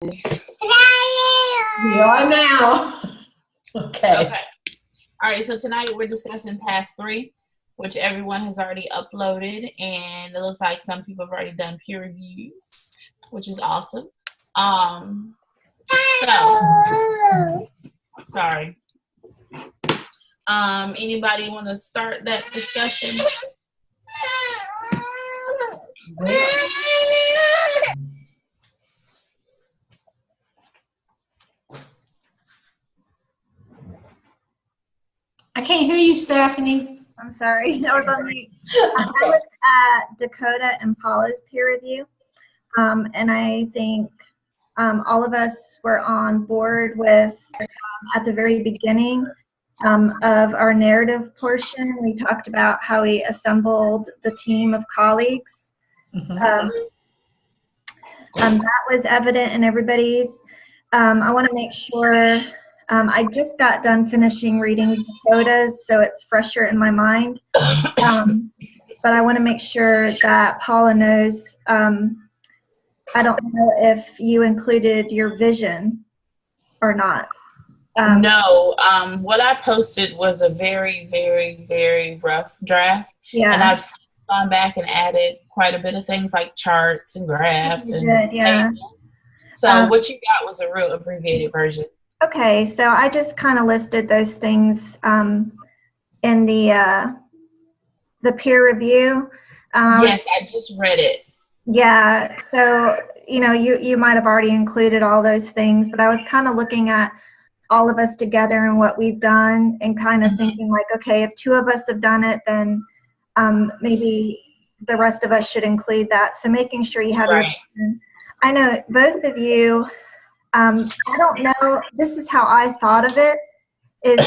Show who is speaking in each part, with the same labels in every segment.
Speaker 1: We are now. Okay.
Speaker 2: All right, so tonight we're discussing task 3, which everyone has already uploaded, and it looks like some people have already done peer reviews, which is awesome. Sorry. Anybody want to start that discussion?
Speaker 1: I can't hear you, Stephanie.
Speaker 3: I'm sorry, I was on mute. I looked at Dakota and Paula's peer review, and I think all of us were on board with, at the very beginning of our narrative portion, we talked about how we assembled the team of colleagues. That was evident in everybody's. I want to make sure, I just got done finishing reading Dakota's, so it's fresher in my mind. But I want to make sure that Paula knows. I don't know if you included your vision or not.
Speaker 2: No, what I posted was a very, very, very rough draft.
Speaker 3: Yeah.
Speaker 2: And I've gone back and added quite a bit of things like charts and graphs.
Speaker 3: Yeah.
Speaker 2: So what you got was a real abbreviated version.
Speaker 3: Okay, so I just kind of listed those things in the peer review.
Speaker 2: Yes, I just read it.
Speaker 3: Yeah, so you might have already included all those things, but I was kind of looking at all of us together and what we've done and kind of thinking like, okay, if 2 of us have done it, then maybe the rest of us should include that. So making sure you have
Speaker 2: right.
Speaker 3: I know both of you, I don't know, this is how I thought of it, is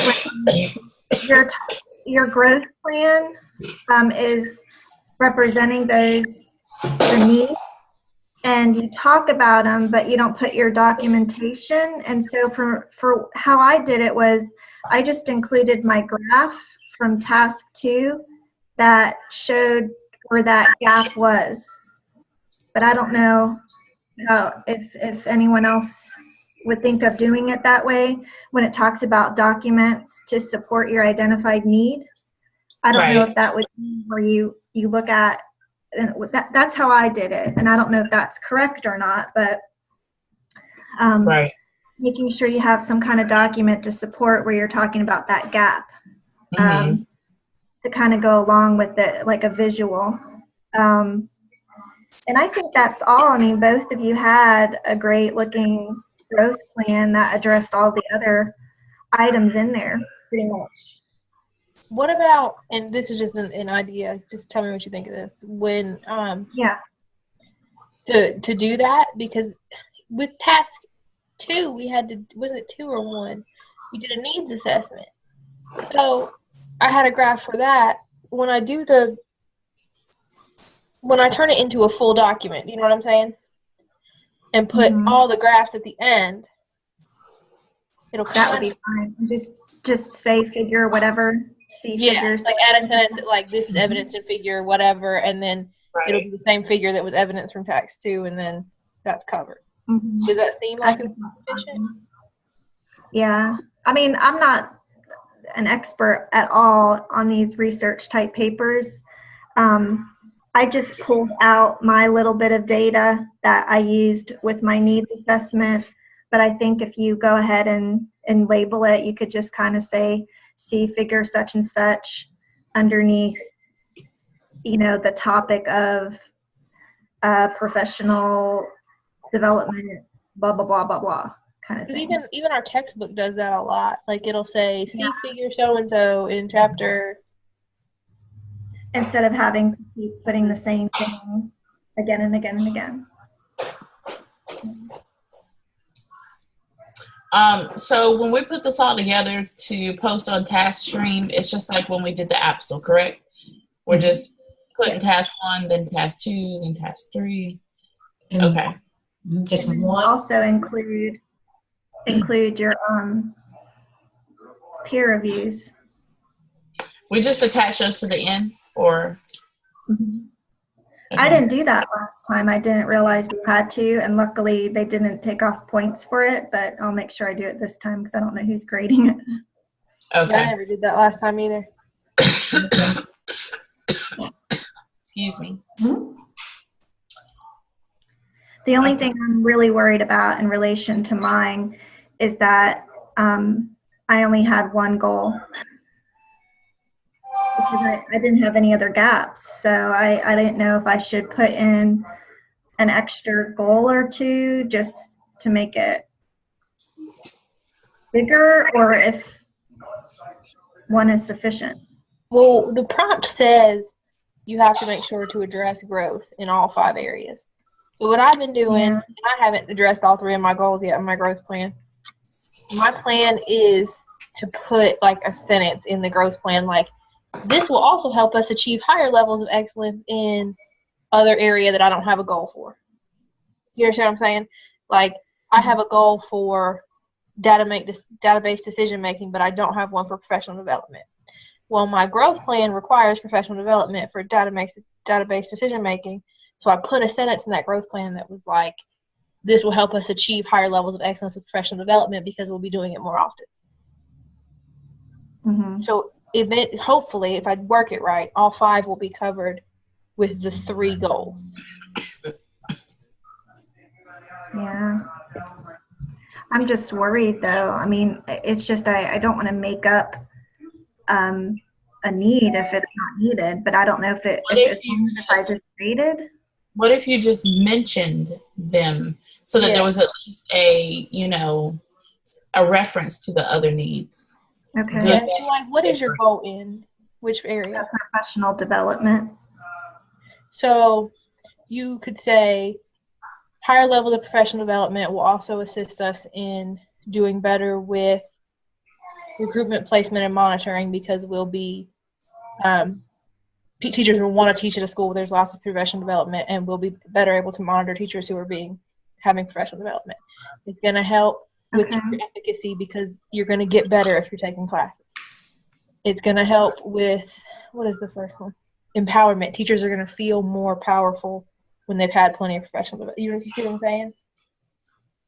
Speaker 3: when your growth plan is representing the needs, and you talk about them, but you don't put your documentation. And so for how I did it was I just included my graph from task 2 that showed where that gap was. But I don't know if anyone else would think of doing it that way when it talks about documents to support your identified need. I don't know if that would be where you look at. And that's how I did it, and I don't know if that's correct or not, but making sure you have some kind of document to support where you're talking about that gap, to kind of go along with it, like a visual. And I think that's all. I mean, both of you had a great looking growth plan that addressed all the other items in there, pretty much.
Speaker 4: What about, and this is just an idea, just tell me what you think of this, when to do that, because with task 2 we had to, was it 2 or 1, we did a needs assessment. So I had a graph for that. When I turn it into a full document, you know what I'm saying, and put all the graphs at the end,
Speaker 3: that would be fine. Just say figure whatever. Figures.
Speaker 4: Like add a sentence like this is evidence in figure whatever, and then it'll be the same figure that was evidence from task 2, and then that's covered. Does that seem like sufficient?
Speaker 3: Yeah, I mean, I'm not an expert at all on these research type papers. I just pulled out my little bit of data that I used with my needs assessment, but I think if you go ahead and label it, you could just kind of say, see figure such and such underneath, the topic of professional development, blah, blah, blah, blah, blah, kind of thing.
Speaker 4: Even our textbook does that a lot. Like it'll say, see figure so-and-so in chapter.
Speaker 3: Instead of having to keep putting the same thing again and again and again.
Speaker 2: So when we put this all together to post on TaskStream, it's just like when we did the APSL, correct? We're just putting task 1, then task 2, then task 3. Okay.
Speaker 1: Just one.
Speaker 3: Also include your peer reviews.
Speaker 2: We just attach those to the end, or?
Speaker 3: I didn't do that last time. I didn't realize we had to, and luckily they didn't take off points for it, but I'll make sure I do it this time because I don't know who's grading it.
Speaker 4: I
Speaker 2: Okay.
Speaker 4: never did that last time either.
Speaker 2: Excuse me.
Speaker 3: The only thing I'm really worried about in relation to mine is that I only had one goal. Because I didn't have any other gaps, so I didn't know if I should put in an extra goal or two just to make it bigger, or if one is sufficient.
Speaker 4: Well, the prompt says you have to make sure to address growth in all 5 areas. So what I've been doing,
Speaker 3: Yeah.
Speaker 4: and I haven't addressed all 3 of my goals yet in my growth plan. My plan is to put like a sentence in the growth plan like, this will also help us achieve higher levels of excellence in other area that I don't have a goal for. You understand what I'm saying? Like, I have a goal for database decision making, but I don't have one for professional development. Well, my growth plan requires professional development for database decision making. So I put a sentence in that growth plan that was like, this will help us achieve higher levels of excellence with professional development because we'll be doing it more often.
Speaker 3: Mm-hmm.
Speaker 4: So hopefully, if I work it right, all 5 will be covered with the 3 goals.
Speaker 3: Yeah. I'm just worried though. I mean, it's just I don't want to make up a need if it's not needed, but I don't know if I just stated.
Speaker 2: What if you just mentioned them so that there was at least a reference to the other needs?
Speaker 3: Okay.
Speaker 2: Good.
Speaker 4: Yeah, so like, what is your goal in which area?
Speaker 3: Professional development.
Speaker 4: So you could say higher level of professional development will also assist us in doing better with recruitment, placement, and monitoring because we'll be teachers will want to teach at a school where there's lots of professional development, and we'll be better able to monitor teachers who are having professional development. It's going to help with teacher efficacy because you're going to get better if you're taking classes. It's going to help with, what is the first one? Empowerment. Teachers are going to feel more powerful when they've had plenty of professional development. You see what I'm saying?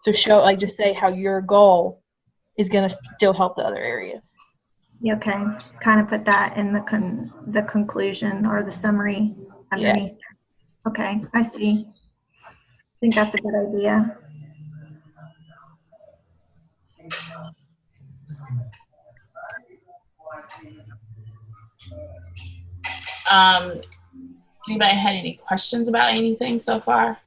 Speaker 4: So just say how your goal is going to still help the other areas.
Speaker 3: Okay. Kind of put that in the conclusion or the summary underneath. Yeah. Okay. I see. I think that's a good idea.
Speaker 2: Anybody had any questions about anything so far?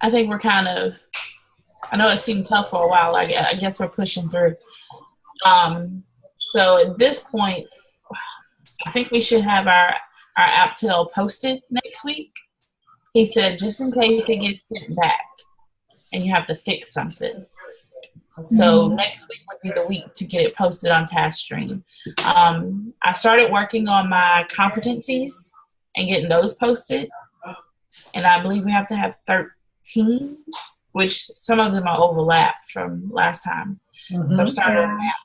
Speaker 2: I think we're I know it seemed tough for a while. I guess we're pushing through. So at this point, I think we should have our APTEL posted next week. He said, just in case it gets sent back and you have to fix something. So next week would be the week to get it posted on TaskStream. I started working on my competencies and getting those posted. And I believe we have to have 13, which some of them are overlapped from last time. So I'm starting on that.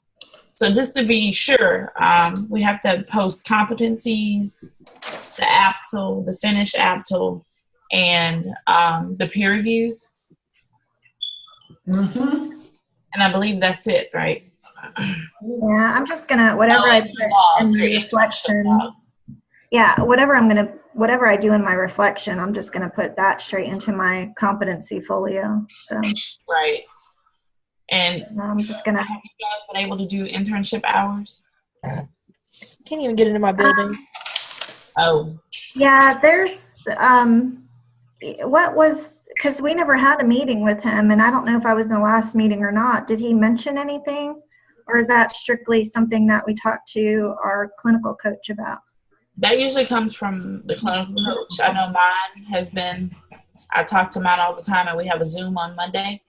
Speaker 2: So just to be sure, we have to post competencies, the APTEL, the finished APTEL, and the peer reviews.
Speaker 1: Mm-hmm.
Speaker 2: And I believe that's it, right?
Speaker 3: Yeah, I'm just gonna whatever I put in the reflection. Yeah, whatever I do in my reflection, I'm just gonna put that straight into my competency folio. So
Speaker 2: right. And
Speaker 3: I'm just gonna.
Speaker 2: Have you guys been able to do internship hours?
Speaker 4: Can't even get into my building.
Speaker 3: Yeah, there's because we never had a meeting with him, and I don't know if I was in the last meeting or not. Did he mention anything, or is that strictly something that we talked to our clinical coach about?
Speaker 2: That usually comes from the clinical coach. I know mine has been. I talk to mine all the time, and we have a Zoom on Monday.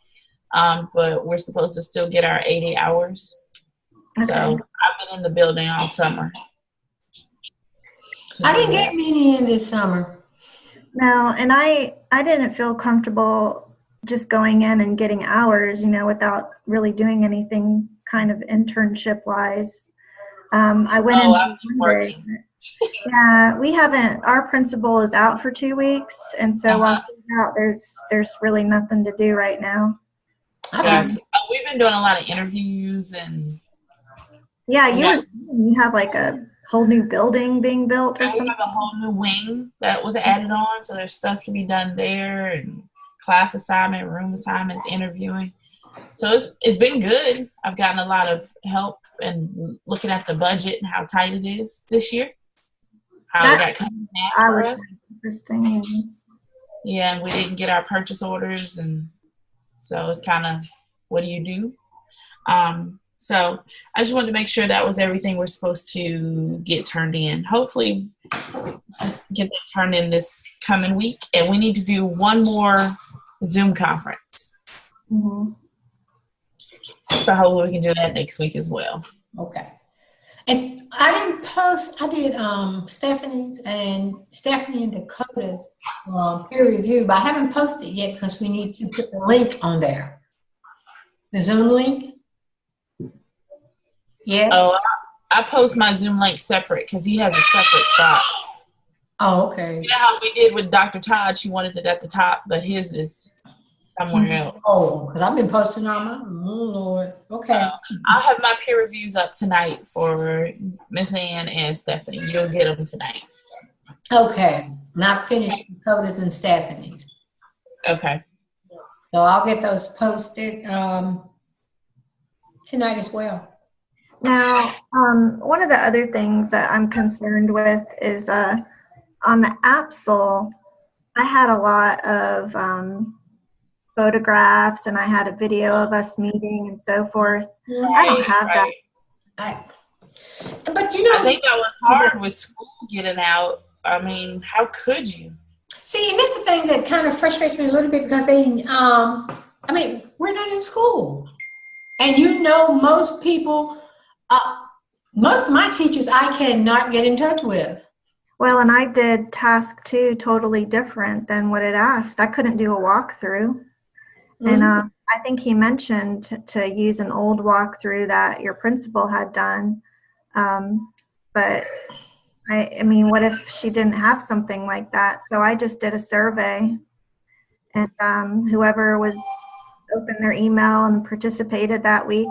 Speaker 2: But we're supposed to still get our 80 hours. Okay. So I've been in the building all summer.
Speaker 1: I didn't get many in this summer.
Speaker 3: No, and I didn't feel comfortable just going in and getting hours, without really doing anything kind of internship wise. I went
Speaker 2: Oh,
Speaker 3: in
Speaker 2: I've been working.
Speaker 3: Yeah, we haven't. Our principal is out for 2 weeks, and so while
Speaker 2: Uh-huh.
Speaker 3: she's out, there's really nothing to do right now.
Speaker 2: Gotcha. We've been doing a lot of interviews and
Speaker 3: Yeah,
Speaker 2: you
Speaker 3: you
Speaker 2: know,
Speaker 3: were saying you have like a whole new building being built or
Speaker 2: and we
Speaker 3: something.
Speaker 2: have a whole new wing that was added on, so there's stuff to be done there and class assignment, room assignments, interviewing. So it's been good. I've gotten a lot of help and looking at the budget and how tight it is this year. How it got cut in half for us.
Speaker 3: Interesting.
Speaker 2: Yeah, and we didn't get our purchase orders, and so it's kind of, what do you do? So I just wanted to make sure that was everything we're supposed to get turned in. Hopefully get that turned in this coming week. And we need to do one more Zoom conference.
Speaker 3: Mm-hmm.
Speaker 2: So hopefully we can do that next week as well.
Speaker 1: Okay. And I didn't post, I did Stephanie's and Stephanie and Dakota's peer review, but I haven't posted yet because we need to put the link on there. The Zoom link? Yeah.
Speaker 2: Oh, I post my Zoom link separate because he has a separate spot.
Speaker 1: Oh, okay.
Speaker 2: You know how we did with Dr. Todd? She wanted it at the top, but his is somewhere else.
Speaker 1: Oh, because I've been posting on my, oh Lord. Okay.
Speaker 2: I'll have my peer reviews up tonight for Miss Ann and Stephanie. You'll get them tonight.
Speaker 1: Okay. Not finished Dakota's and Stephanie's.
Speaker 2: Okay.
Speaker 1: So I'll get those posted tonight as well.
Speaker 3: Now, one of the other things that I'm concerned with is on the APSL, I had a lot of photographs and I had a video of us meeting and so forth. I don't have that.
Speaker 1: But you know,
Speaker 2: I think that was hard with school getting out. I mean, how could you?
Speaker 1: See, and that's the thing that kind of frustrates me a little bit because they, I mean, we're not in school. And you know, most people, most of my teachers I cannot get in touch with.
Speaker 3: Well, and I did task 2 totally different than what it asked. I couldn't do a walkthrough. Mm-hmm. And I think he mentioned to use an old walkthrough that your principal had done. But I mean, what if she didn't have something like that? So I just did a survey, and whoever was opened their email and participated that week.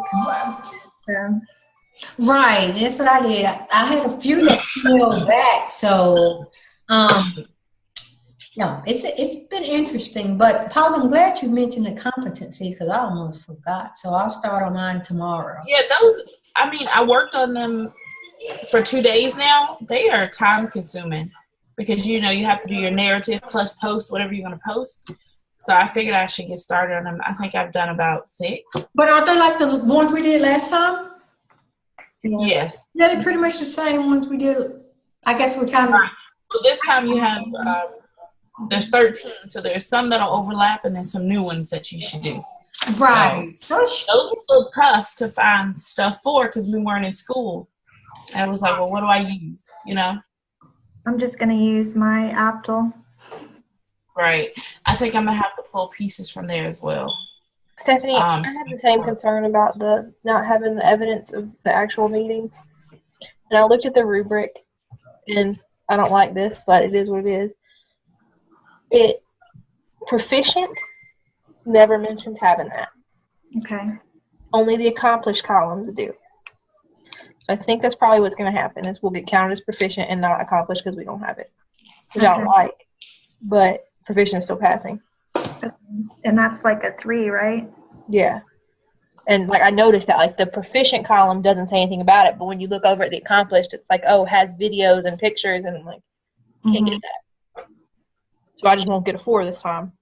Speaker 1: Right, that's what I did. I had a few that emailed back, so no, it's been interesting. But Paul, I'm glad you mentioned the competencies because I almost forgot. So I'll start on mine tomorrow.
Speaker 2: Yeah, those. I mean, I worked on them for 2 days now. They are time consuming because you know you have to do your narrative plus post whatever you're going to post. So I figured I should get started on them. I think I've done about 6.
Speaker 1: But aren't they like the ones we did last time?
Speaker 2: Yes.
Speaker 1: Yeah, they're pretty much the same ones we did. I guess we kind of.
Speaker 2: Right. Well, this time you have, there's 13, so there's some that'll overlap and then some new ones that you should do.
Speaker 1: Right.
Speaker 2: So those were a little tough to find stuff for because we weren't in school. And I was like, well, what do I use? You know?
Speaker 3: I'm just going to use my Aptal.
Speaker 2: Right. I think I'm going to have to pull pieces from there as well.
Speaker 4: Stephanie, I have the same concern about the not having the evidence of the actual meetings. And I looked at the rubric, and I don't like this, but it is what it is. Proficient never mentions having that.
Speaker 3: Okay.
Speaker 4: Only the accomplished columns do. So I think that's probably what's going to happen is we'll get counted as proficient and not accomplished because we don't have it, which I don't like. But proficient is still passing.
Speaker 3: And that's like a 3, right? Yeah.
Speaker 4: And like I noticed that like the proficient column doesn't say anything about it, but when you look over at the accomplished, it's like, oh, has videos and pictures, and I'm like, can't get that. So I just won't get a 4 this time.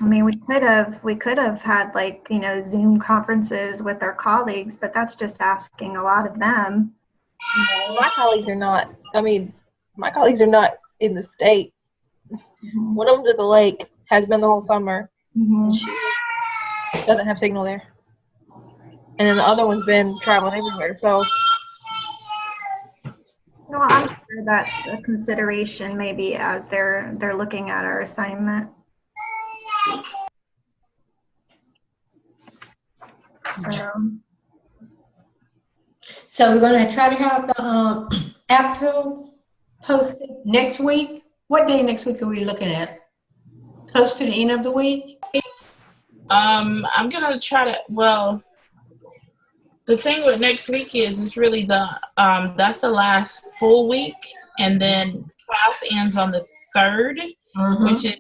Speaker 3: I mean, we could have had like, you know, Zoom conferences with our colleagues, but that's just asking a lot of them.
Speaker 4: My colleagues are not. I mean, my colleagues are not in the state. Mm-hmm. One of them's at the lake, has been the whole summer. Mm-hmm. She doesn't have signal there. And then the other one's been traveling everywhere. So,
Speaker 3: well, I'm sure that's a consideration maybe as they're looking at our assignment.
Speaker 1: So we're gonna try to have the APTO posted next week. What day next week are we looking at? Close to the end of the week?
Speaker 2: I'm gonna try to. Well, the thing with next week is it's really that's the last full week, and then class ends on the 3rd, which is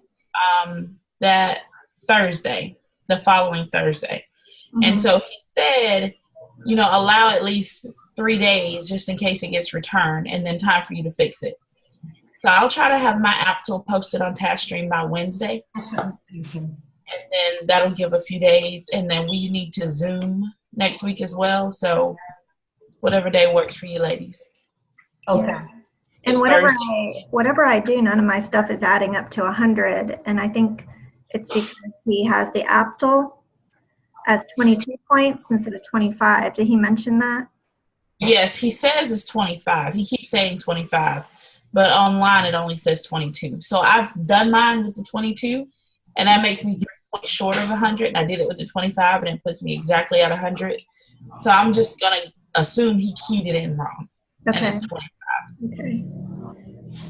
Speaker 2: that Thursday, the following Thursday. And so he said, allow at least 3 days just in case it gets returned, and then time for you to fix it. So I'll try to have my app tool posted on TaskStream by Wednesday.
Speaker 1: That's what I'm thinking.
Speaker 2: And then that'll give a few days, and then we need to Zoom next week as well. So whatever day works for you ladies.
Speaker 1: Okay.
Speaker 3: Yeah. And whatever I do, none of my stuff is adding up to 100. And I think it's because he has the APTL as 22 points instead of 25. Did he mention that?
Speaker 2: Yes, he says it's 25. He keeps saying 25, but online it only says 22. So I've done mine with the 22, and that makes me 3 points short of 100. And I did it with the 25, and it puts me exactly at 100. So I'm just gonna assume he keyed it in wrong, and it's 25.
Speaker 3: Okay.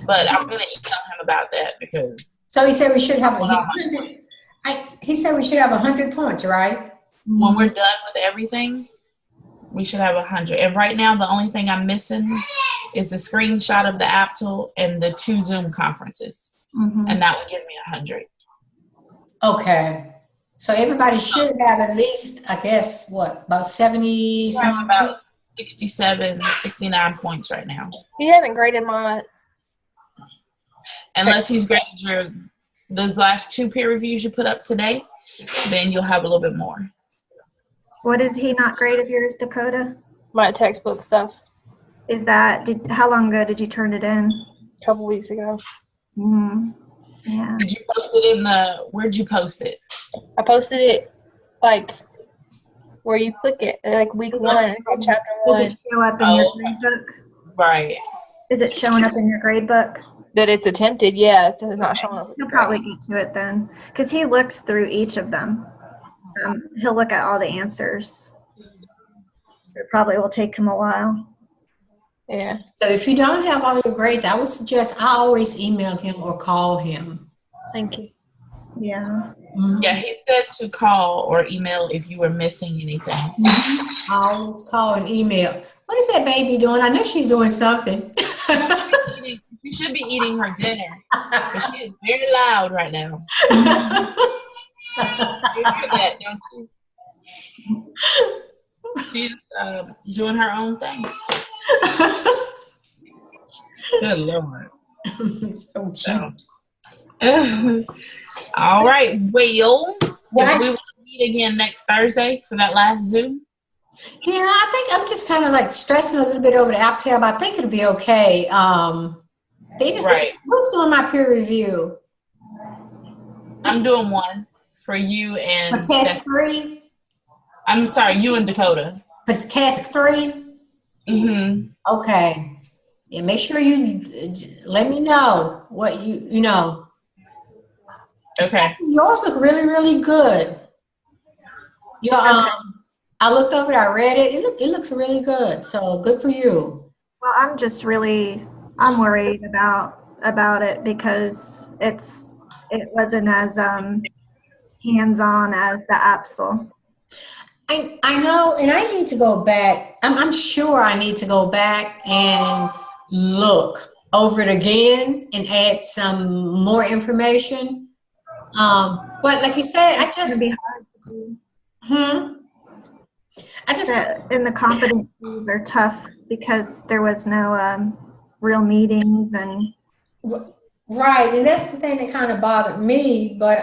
Speaker 2: But I'm gonna email him about that because.
Speaker 1: So he said we should have 100. He said we should have 100 points, right?
Speaker 2: When we're done with everything, we should have 100. And right now, the only thing I'm missing is the screenshot of the APTL and the 2 Zoom conferences. And that would give me 100.
Speaker 1: Okay. So everybody should have at least, I guess, about 70 something?
Speaker 2: About 67, 69 points right now.
Speaker 4: He hasn't graded my.
Speaker 2: Unless he's graded those last 2 peer reviews you put up today, then you'll have a little bit more.
Speaker 3: What did he not grade of yours, Dakota?
Speaker 4: My textbook stuff.
Speaker 3: Is that, how long ago did you turn it in?
Speaker 4: A couple weeks ago.
Speaker 3: Yeah.
Speaker 2: Did you post it where'd you post it?
Speaker 4: I posted it where you click it, week 1, chapter 1.
Speaker 3: Does it show up in your grade book?
Speaker 2: Right.
Speaker 3: Is it showing up in your grade book?
Speaker 4: That it's attempted, yeah. It's not showing up.
Speaker 3: He'll probably get to it then, because he looks through each of them. He'll look at all the answers. So it probably will take him a while.
Speaker 4: Yeah.
Speaker 1: So if you don't have all your grades, I would suggest I always email him or call him.
Speaker 4: Thank you.
Speaker 3: Yeah.
Speaker 2: Yeah, he said to call or email if you were missing anything.
Speaker 1: I always call and email. What is that baby doing? I know she's doing something.
Speaker 2: She should be eating her dinner, but she is very loud right now. You hear that, don't you? She's doing her own thing. Good Lord.
Speaker 1: So cute.
Speaker 2: All right, Will. We will meet again next Thursday for that last Zoom.
Speaker 1: Yeah, I think I'm just kind of stressing a little bit over the app tab. I think it'll be okay.
Speaker 2: Right.
Speaker 1: Who's doing my peer review?
Speaker 2: I'm doing one for you and
Speaker 1: For task 3?
Speaker 2: I'm sorry, you and Dakota.
Speaker 1: For task 3? Okay. Yeah, make sure you let me know what you know.
Speaker 2: Okay.
Speaker 1: Yours look really, really good. I looked over it, I read it. It looks really good. So good for you.
Speaker 3: Well, I'm worried about it because it wasn't as hands-on as the APSL.
Speaker 1: I know, and I need to go back. I'm sure I need to go back and look over it again and add some more information. But like you said,
Speaker 3: It's going to be hard to do. And the competencies are tough because there was no real meetings and.
Speaker 1: Right, and that's the thing that kind of bothered me. But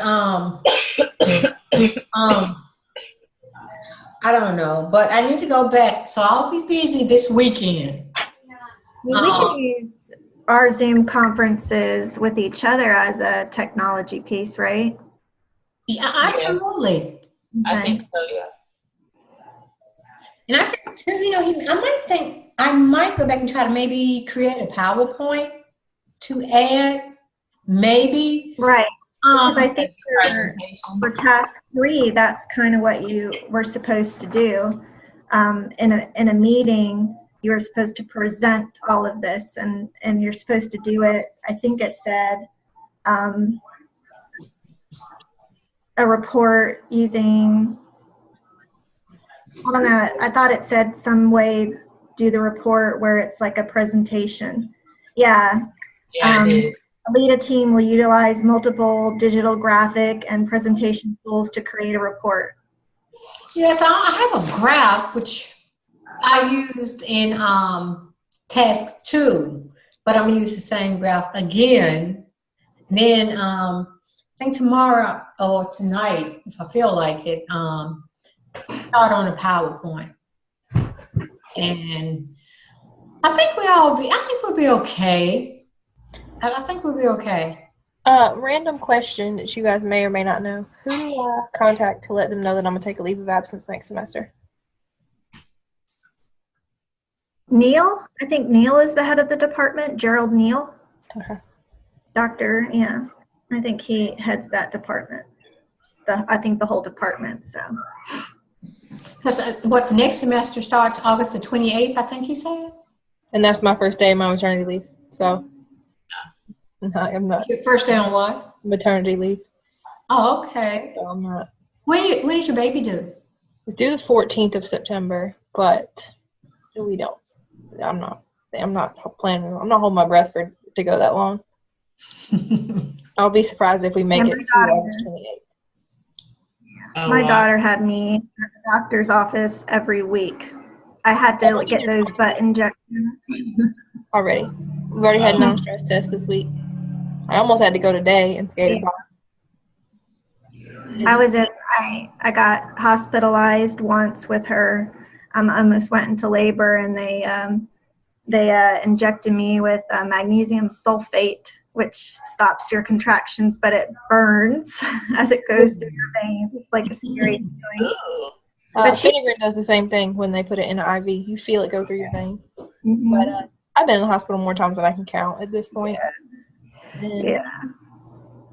Speaker 1: I don't know, but I need to go back, so I'll be busy this weekend.
Speaker 3: We can use our Zoom conferences with each other as a technology piece, right?
Speaker 1: Yeah, absolutely.
Speaker 2: I think so, yeah.
Speaker 1: And I think too, I might go back and try to maybe create a PowerPoint to add, maybe.
Speaker 3: Right. Because I think for task 3, that's kind of what you were supposed to do. In a meeting, you were supposed to present all of this, and you're supposed to do it. I think it said a report using, I don't know, I thought it said some way do the report where it's like a presentation. Yeah.
Speaker 2: Yeah, I did.
Speaker 3: Lead a team will utilize multiple digital graphic and presentation tools to create a report.
Speaker 1: Yes, I have a graph which I used in task 2, but I'm gonna use the same graph again. And then I think tomorrow or tonight, if I feel like it, start on a PowerPoint. And I think we'll be okay. I think we'll be okay.
Speaker 4: Random question that you guys may or may not know. Who do I contact to let them know that I'm going to take a leave of absence next semester?
Speaker 3: Neil, I think Neil is the head of the department, Gerald Neil.
Speaker 4: Okay.
Speaker 3: Doctor, yeah. I think he heads that department. I think the whole department, so.
Speaker 1: Because the next semester starts August the 28th, I think he said?
Speaker 4: And that's my first day of my maternity leave. So, I'm not.
Speaker 1: Your first day on what?
Speaker 4: Maternity leave.
Speaker 1: Oh, okay.
Speaker 4: So I'm not.
Speaker 1: When is your baby due?
Speaker 4: It's due the 14th of September, but we don't. I'm not planning. I'm not holding my breath to go that long. I'll be surprised if we make it to August 28th.
Speaker 2: Oh,
Speaker 3: My
Speaker 2: wow.
Speaker 3: daughter had me at the doctor's office every week. I had to get those butt injections.
Speaker 4: Already. We've already had non-stress test this week. I almost had to go today and skated by.
Speaker 3: I got hospitalized once with her. I almost went into labor, and they injected me with magnesium sulfate, which stops your contractions, but it burns as it goes through your veins. It's like a scary feeling.
Speaker 4: But Finnegan does the same thing when they put it in an IV. You feel it go through your veins.
Speaker 3: Mm-hmm.
Speaker 4: But I've been in the hospital more times than I can count at this point.
Speaker 3: Yeah.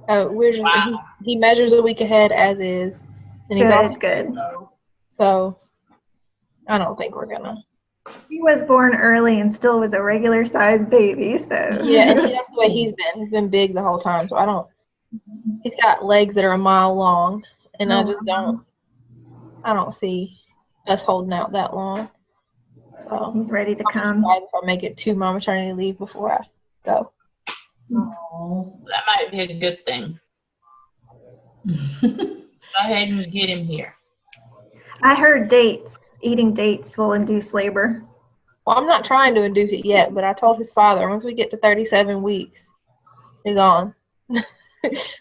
Speaker 4: We're just he measures a week ahead as is, and he's also
Speaker 3: good.
Speaker 4: So I don't think we're gonna.
Speaker 3: He was born early and still was a regular sized baby, so
Speaker 4: Yeah, and that's the way he's been. He's been big the whole time, so I don't. He's got legs that are a mile long, and I just don't. I don't see us holding out that long. So
Speaker 3: he's ready to
Speaker 4: I'm
Speaker 3: come.
Speaker 4: surprised if I make it to my maternity leave before I go.
Speaker 1: Oh.
Speaker 2: That might be a good thing. Go ahead and get him here.
Speaker 3: I heard eating dates will induce labor.
Speaker 4: Well, I'm not trying to induce it yet, but I told his father once we get to 37 weeks, he's on.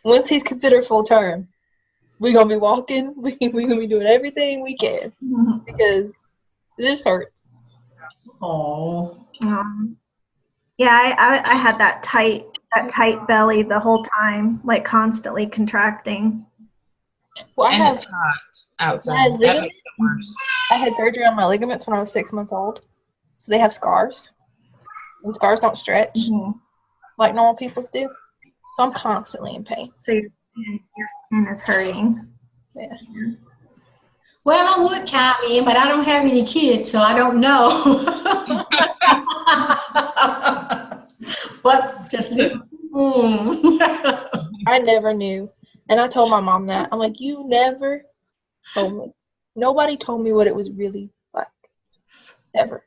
Speaker 4: Once he's considered full term, we're going to be walking. We're going to be doing everything we can because this hurts.
Speaker 1: Oh.
Speaker 3: Yeah, I had that tight belly the whole time, like constantly contracting.
Speaker 4: Well,
Speaker 2: And it's hot outside. That makes it worse.
Speaker 4: I had surgery on my ligaments when I was 6 months old. So they have scars. And scars don't stretch like normal people's do. So I'm constantly in pain.
Speaker 3: So your skin is hurting.
Speaker 4: Yeah.
Speaker 1: Well, I would chime in, but I don't have any kids, so I don't know. But just listen.
Speaker 4: I never knew. And I told my mom that. I'm like, you never told me. Nobody told me what it was really like. Ever.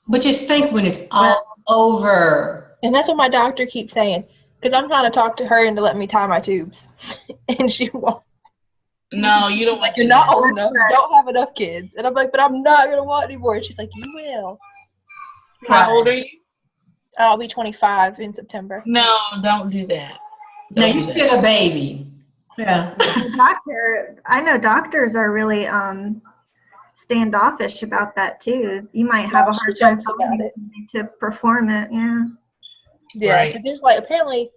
Speaker 1: But just think when it's all over.
Speaker 4: And that's what my doctor keeps saying. Because I'm trying to talk to her into letting me tie my tubes. And she won't.
Speaker 2: No, you don't want
Speaker 4: You're not old enough. You don't have enough kids. And I'm like, but I'm not going to want anymore. And she's like, you will.
Speaker 2: How old are you?
Speaker 4: I'll be 25 in September.
Speaker 2: No, don't do that.
Speaker 1: Now you're still a baby. Yeah.
Speaker 3: I know doctors are really standoffish about that too. You might have a hard time
Speaker 4: about it
Speaker 3: to perform it. Yeah.
Speaker 4: Yeah.
Speaker 2: Right.
Speaker 4: But there's like apparently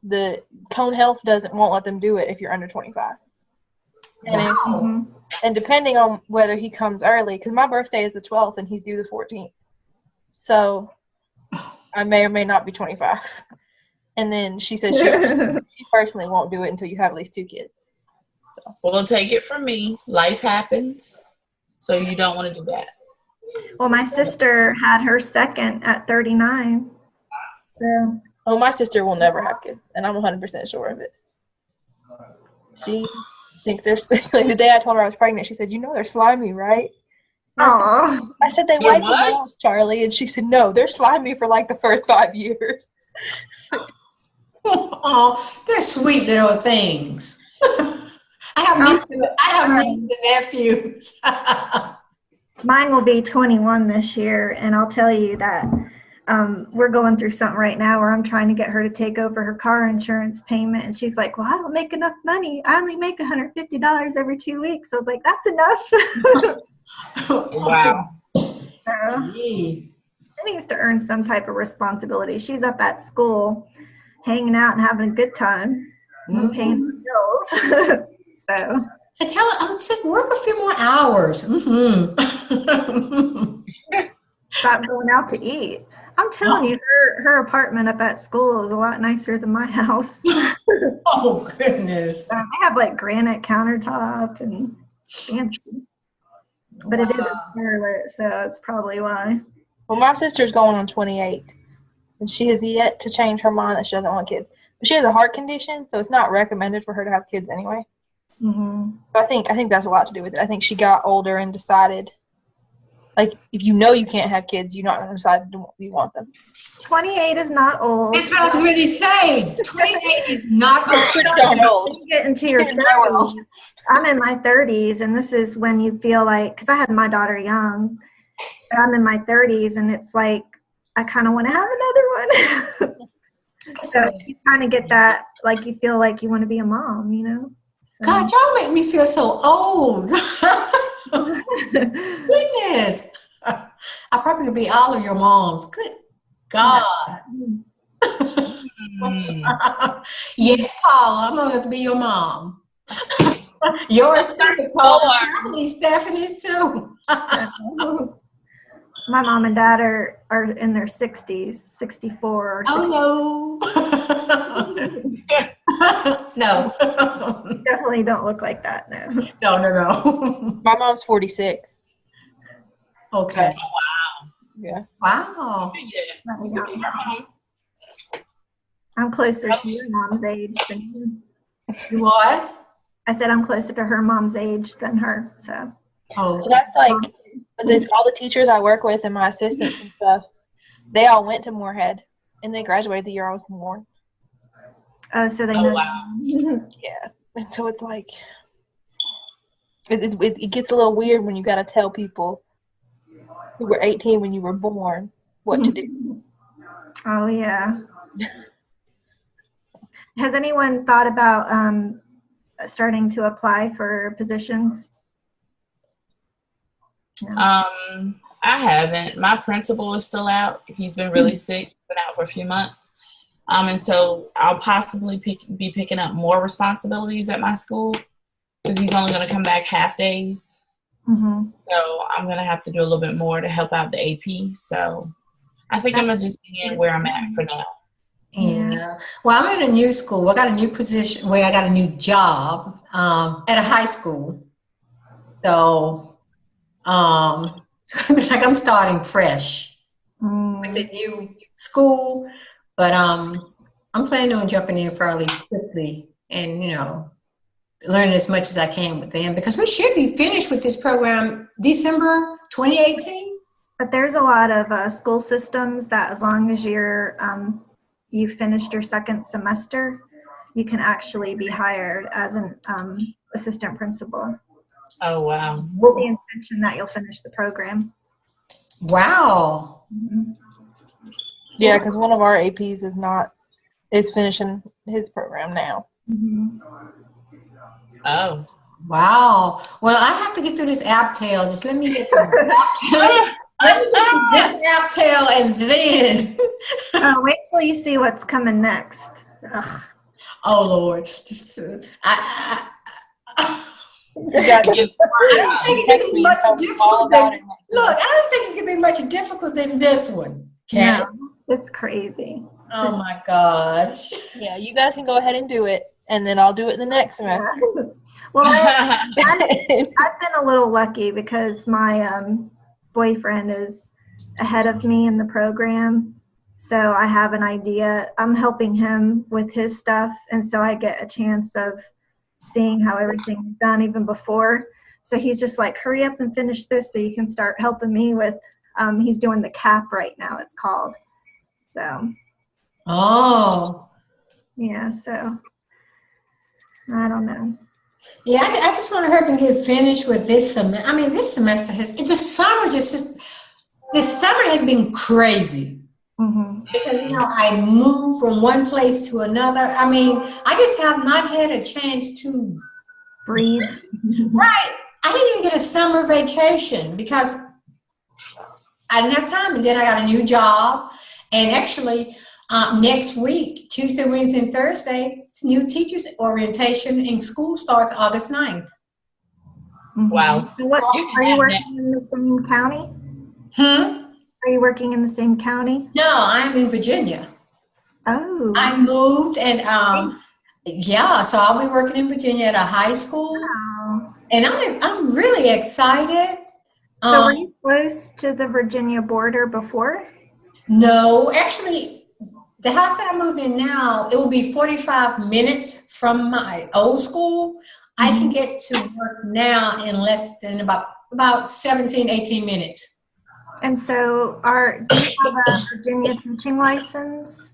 Speaker 4: the Cone Health won't let them do it if you're under 25. And, and depending on whether he comes early, because my birthday is the 12th and he's due the 14th. So I may or may not be 25. And then she says she personally won't do it until you have at least 2 kids. So.
Speaker 2: Well, take it from me. Life happens. So you don't want to do that.
Speaker 3: Well, my sister had her second at 39. So,
Speaker 4: Oh, my sister will never have kids, and I'm 100% sure of it. She thinks there's like the day I told her I was pregnant, she said, "You know they're slimy, right?"
Speaker 3: aw.
Speaker 4: I said they
Speaker 2: They're
Speaker 4: wipe them
Speaker 2: what?
Speaker 4: off, Charlie, and she said, "No, they're slimy for like the first 5 years."
Speaker 1: Oh, they're sweet little things. I have nieces and nephews.
Speaker 3: Mine will be 21 this year, and I'll tell you that we're going through something right now where I'm trying to get her to take over her car insurance payment, and she's like, "Well, I don't make enough money. I only make $150 every 2 weeks." I was like, "That's enough."
Speaker 2: Wow.
Speaker 3: So,
Speaker 1: Gee.
Speaker 3: she needs to earn some type of responsibility. She's up at school, hanging out and having a good time. I'm paying the bills. So.
Speaker 1: So tell her, I said, work a few more hours. Mm-hmm.
Speaker 3: Stop going out to eat. I'm telling you, her apartment up at school is a lot nicer than my house.
Speaker 1: Oh, goodness.
Speaker 3: They have like granite countertop and fancy. But it is a Charlotte, so it's probably why.
Speaker 4: Well, my sister's going on 28, and she has yet to change her mind that she doesn't want kids. But she has a heart condition, so it's not recommended for her to have kids anyway.
Speaker 3: Mm-hmm.
Speaker 4: So I think that's a lot to do with it. I think she got older and decided, like, if you know you can't have kids, you're not going to decide you want them.
Speaker 3: 28 is not old.
Speaker 1: That's what I was going to say. 28 is not
Speaker 4: Pretty
Speaker 1: old.
Speaker 4: darn old.
Speaker 3: You get into your
Speaker 4: In my world.
Speaker 3: 30s. I'm in my 30s, and this is when you feel like, because I had my daughter young, but I'm in my 30s, and it's like, I kind of want to have another one. So you kind of get that, like, you feel like you want to be a mom, you know? So.
Speaker 1: God, y'all make me feel so old. Goodness. I probably could be all of your moms. Good God. Yes, Paula, I'm going to be your mom. Yours too, Nicole. Probably Stephanie's too.
Speaker 3: My mom and dad are in their 60s, 64 or 60.
Speaker 1: Oh, no. No.
Speaker 3: Definitely don't look like that, no.
Speaker 1: No.
Speaker 4: My mom's 46.
Speaker 1: Okay.
Speaker 4: Yeah.
Speaker 1: Wow.
Speaker 2: Yeah.
Speaker 3: I'm closer to your mom's age than you.
Speaker 1: You what?
Speaker 3: I said I'm closer to her mom's age than her, so.
Speaker 1: Oh,
Speaker 4: That's like all the teachers I work with and my assistants and stuff, they all went to Moorhead, and they graduated the year I was born.
Speaker 3: Oh, so they
Speaker 2: Oh,
Speaker 3: know.
Speaker 2: wow.
Speaker 4: Yeah. And so it's like, it gets a little weird when you got to tell people who were 18 when you were born what to do.
Speaker 3: Oh, yeah. Has anyone thought about starting to apply for positions? No.
Speaker 2: I haven't. My principal is still out. He's been really sick. He's been out for a few months. And so I'll possibly be picking up more responsibilities at my school because he's only going to come back half days.
Speaker 3: Mm-hmm.
Speaker 2: So I'm going to have to do a little bit more to help out the AP. So I think I'm going to just be in where I'm at for now.
Speaker 1: yeah. Well, I'm at a new school. I got a new position where I got a new job at a high school. So it's like I'm starting fresh with the new school. But I'm planning on jumping in fairly quickly and, learning as much as I can with them because we should be finished with this program December 2018.
Speaker 3: But there's a lot of school systems that as long as you finished your second semester, you can actually be hired as an assistant principal.
Speaker 2: Oh, wow.
Speaker 3: With the intention that you'll finish the program.
Speaker 1: Wow.
Speaker 3: Mm-hmm.
Speaker 4: Yeah, because one of our APs is finishing his program now.
Speaker 3: Mm-hmm.
Speaker 2: Oh.
Speaker 1: Wow. Well, I have to get through this app tail. Just let me get through let me get through this app tail and then.
Speaker 3: Wait till you see what's coming next. Ugh.
Speaker 1: Oh, Lord. Just,
Speaker 4: You got to get
Speaker 1: I don't think it can be much
Speaker 4: all
Speaker 1: difficult
Speaker 4: about
Speaker 1: than,
Speaker 4: it.
Speaker 1: look, I don't think it can be much difficult than this one.
Speaker 3: No, it's crazy.
Speaker 1: Oh, my gosh.
Speaker 4: Yeah, you guys can go ahead and do it, and then I'll do it the next semester.
Speaker 3: Well, I've been a little lucky because my boyfriend is ahead of me in the program. So I have an idea. I'm helping him with his stuff. And so I get a chance of seeing how everything's done even before. So he's just like, hurry up and finish this so you can start helping me with, he's doing the CAP right now, it's called. So.
Speaker 1: Oh.
Speaker 3: Yeah, so I don't know.
Speaker 1: Yeah, I just want to hurry and get finished with this semester. I mean, this semester this summer has been crazy.
Speaker 3: Mm-hmm.
Speaker 1: Because, I moved from one place to another. I mean, I just have not had a chance to
Speaker 3: Breathe.
Speaker 1: Right. I didn't even get a summer vacation because I didn't have time. And then I got a new job. And actually, next week, Tuesday, Wednesday, and Thursday, it's new teachers orientation, and school starts August 9th.
Speaker 3: Mm-hmm.
Speaker 2: Wow.
Speaker 3: So are you working in the same county? Are you working in the same county?
Speaker 1: No, I'm in Virginia.
Speaker 3: Oh.
Speaker 1: I moved and so I'll be working in Virginia at a high school.
Speaker 3: Wow.
Speaker 1: And I'm really excited.
Speaker 3: So were you close to the Virginia border before?
Speaker 1: No, actually, the house that I moved in now, it will be 45 minutes from my old school. Mm-hmm. I can get to work now in less than about 17, 18 minutes.
Speaker 3: And so do you have a Virginia teaching license?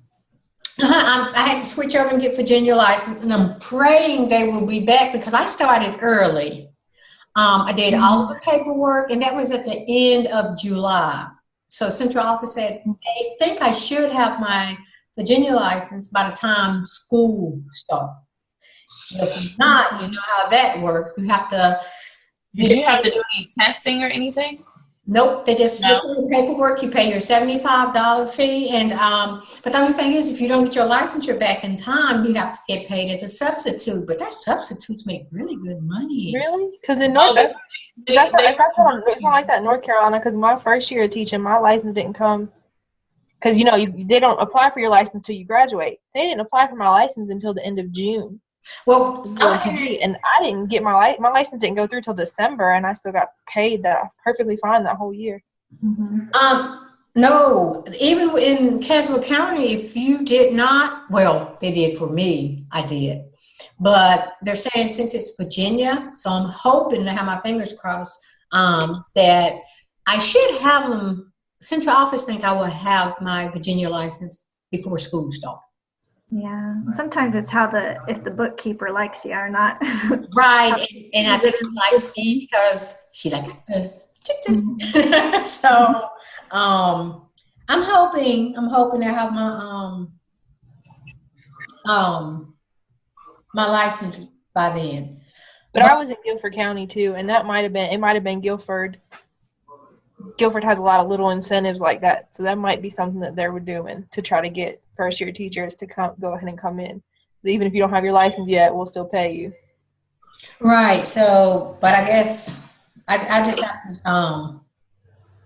Speaker 1: I had to switch over and get Virginia license, and I'm praying they will be back because I started early. I did all of the paperwork, and that was at the end of July. So central office said they think I should have my Virginia license by the time school starts. But if not, you know how that works. You have to.
Speaker 2: Did you have to do any testing or anything?
Speaker 1: Nope, they just look at the paperwork. You pay your $75 fee, and but the only thing is, if you don't get your licensure back in time, you have to get paid as a substitute. But that substitutes make really good money.
Speaker 4: Really? Because in North, it's not like that in North Carolina. Because my first year of teaching, my license didn't come. Because they don't apply for your license till you graduate. They didn't apply for my license until the end of June.
Speaker 1: Well,
Speaker 4: and I didn't get my license didn't go through till December, and I still got paid that perfectly fine that whole year.
Speaker 3: Mm-hmm.
Speaker 1: No, even in Caswell County, if you did not, well, they did for me, I did, but they're saying since it's Virginia, so I'm hoping to have my fingers crossed that I should have them. Central office think I will have my Virginia license before school starts.
Speaker 3: Yeah, sometimes it's if the bookkeeper likes you or not.
Speaker 1: Right, and I think she likes me because she likes the chicken. So, I'm hoping to have my license by then.
Speaker 4: But I was in Guilford County too, and it might have been Guilford. Guilford has a lot of little incentives like that, so that might be something that they were doing to try to get first-year teachers to go ahead and come in. Even if you don't have your license yet, we'll still pay you.
Speaker 1: Right. So, but I guess I just have to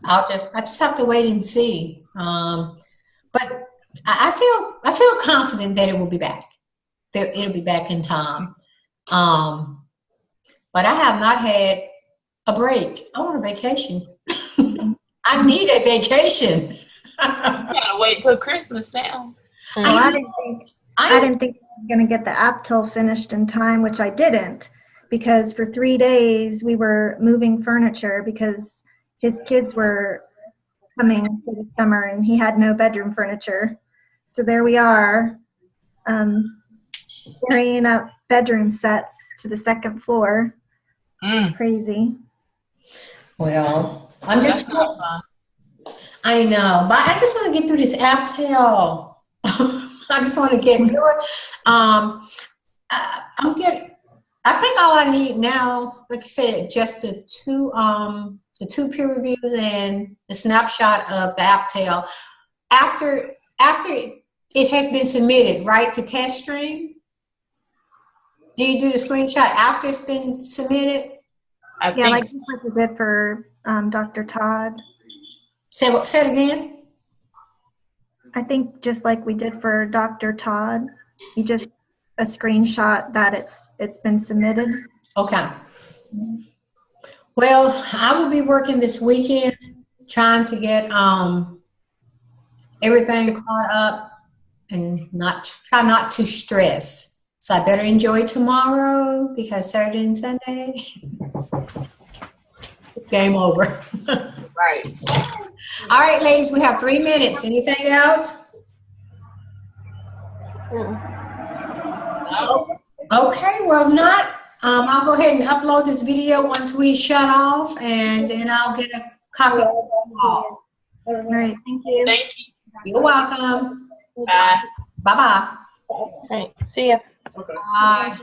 Speaker 1: I just have to wait and see. But I feel confident that it will be back. That it'll be back in time. But I have not had a break. I want a vacation. I need a vacation.
Speaker 2: You gotta wait till Christmas now.
Speaker 3: I didn't think I was going to get the APTEL finished in time, which I didn't, because for 3 days we were moving furniture because his kids were coming for the summer and he had no bedroom furniture. So there we are, carrying up bedroom sets to the second floor. Crazy.
Speaker 1: Well, I know, but I just want to get through this APTEL. I just want to get through it. I think all I need now, like you said, just the two peer reviews and the snapshot of the APTEL. After it has been submitted, right, to TestStream? Do you do the screenshot after it's been submitted?
Speaker 3: Like you did for Dr. Todd.
Speaker 1: Say it again?
Speaker 3: I think just like we did for Dr. Todd, you just a screenshot that it's been submitted.
Speaker 1: Okay. Well, I will be working this weekend, trying to get everything caught up and try not to stress. So I better enjoy tomorrow because Saturday and Sunday, it's game over.
Speaker 2: Right.
Speaker 1: All right, ladies, we have 3 minutes. Anything else?
Speaker 2: No.
Speaker 1: Okay, well, if not, I'll go ahead and upload this video once we shut off, and then I'll get a copy of it all.
Speaker 3: All right, thank you.
Speaker 2: Thank you.
Speaker 1: You're welcome.
Speaker 2: Bye.
Speaker 1: Bye-bye.
Speaker 4: All right. See ya.
Speaker 1: Bye.